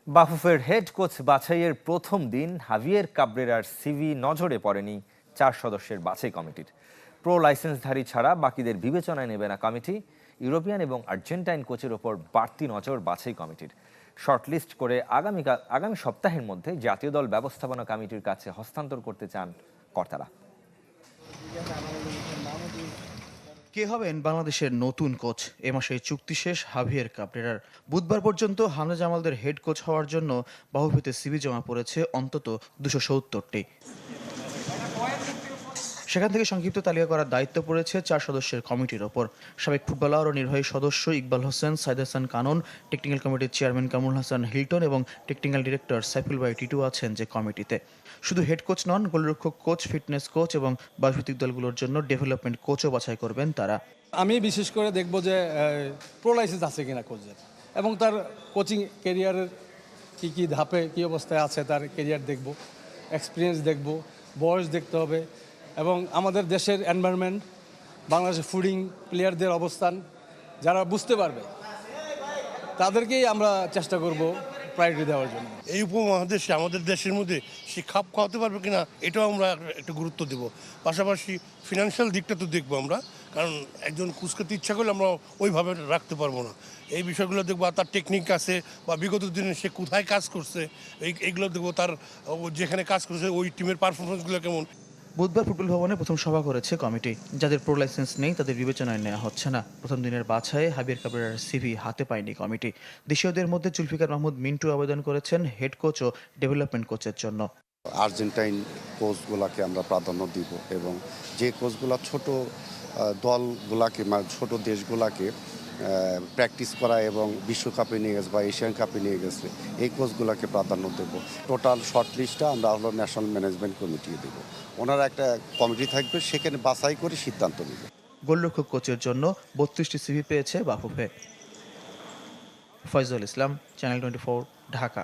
বাফুফের head coach বাছাইয়ের প্রথম দিন হাভিয়ের কাবরেরার সিভি নজরে পড়েনি 4 সদস্যের বাছাই কমিটির। প্রো লাইসেন্সধারী ছাড়া বাকিদের বিবেচনায় নেবে না কমিটি। ইউরোপিয়ান এবং আর্জেন্টাইন কোচের ওপর বাড়তি নজর বাছাই কমিটির। শর্টলিস্ট করে আগামী সপ্তাহের মধ্যে জাতীয় দল ব্যবস্থাপনা কমিটির কাছে হস্তান্তর করতে চান কর্তারা। কে হবেন বাংলাদেশের নতুন কোচ? এ মাসে চুক্তি শেষ হাভিয়ের কাবরেরার। বুধবার পর্যন্ত হামজা জামালদের হেড কোচ হওয়ার জন্য বাফুফেতে সিভি জমা পড়েছে অন্তত 270টি। সেখান থেকে সংক্ষিপ্ত তালিকা করার দায়িত্ব পড়েছে 4 সদস্যের কমিটির ওপর। সাবেক ফুটবলার ও নির্বাহী সদস্য ইকবাল হোসেন, সাইদ হাসান কানন, টেকনিক্যাল কমিটির চেয়ারম্যান কামরুল হাসান হিলটন এবং টেকনিক্যাল ডিরেক্টর সাইফুল ভাই টিটু আছেন যে কমিটিতে। শুধু হেড কোচ নন, গোলরক্ষক কোচ, ফিটনেস কোচ এবং বাছভিত্তিক দলগুলোর জন্য ডেভেলপমেন্ট কোচও বাছাই করবেন তারা। আমি বিশেষ করে দেখব যে প্রো লাইসেন্স আছে কিনা কোচের, এবং তার কোচিং ক্যারিয়ারের কী ধাপে কী অবস্থায় আছে তার ক্যারিয়ার দেখব, এক্সপিরিয়েন্স দেখব, বয়স দেখতে হবে, এবং আমাদের দেশের এনভায়রনমেন্ট, বাংলাদেশের ফুডিং প্লেয়ারদের অবস্থান যারা বুঝতে পারবে তাদেরকেই আমরা চেষ্টা করব প্রায়োরিটি দেওয়ার জন্য। এই উপমহাদেশে আমাদের দেশের মধ্যে সে খাপ খাওয়াতে পারবে কিনা এটাও আমরা একটু গুরুত্ব দেব। পাশাপাশি ফিনান্সিয়াল দিকটা তো দেখবো আমরা, কারণ একজন কোচকে ইচ্ছা করলে আমরা ওইভাবে রাখতে পারবো না। এই বিষয়গুলো দেখবো, আর তার টেকনিক আছে বা বিগত দিনে সে কোথায় কাজ করছে এইগুলো দেখবো, তার যেখানে কাজ করছে ওই টিমের পারফরমেন্সগুলো কেমন। বুধবার ফুটবল ভবনে প্রথম সভা করেছে কমিটি। যাদের প্রো লাইসেন্স নেই তাদের বিবেচনায় নেওয়া হচ্ছে না। প্রথম দিনের বাছাইয়ে হাবির কাবরেরার সিভি হাতে পায়নি কমিটি। দেশীয়দের মধ্যে জুলফিকার মাহমুদ মিন্টু আবেদন করেছেন হেড কোচ ও ডেভেলপমেন্ট কোচের জন্য। আর্জেন্টাইন কোচগুলোকে আমরা প্রাধান্য দিব, এবং যে কোচগুলো ছোট দলগুলাকে মানে ছোট দেশগুলাকে প্র্যাকটিস করা এবং বিশ্বকাপে নিয়ে গেছে বা এশিয়ান কাপে নিয়ে গেছে, এই কোচগুলোকে প্রাধান্য দেব। টোটাল শর্ট লিস্টটা আমরা হলো ন্যাশনাল ম্যানেজমেন্ট কমিটি দেব। ওনারা একটা কমিটি থাকবে, সেখানে বাছাই করে সিদ্ধান্ত নেবে। গোলরক্ষক কোচের জন্য 32টি সিভি পেয়েছে বাফুফে। ফয়জুল ইসলাম, চ্যানেল 24, ঢাকা।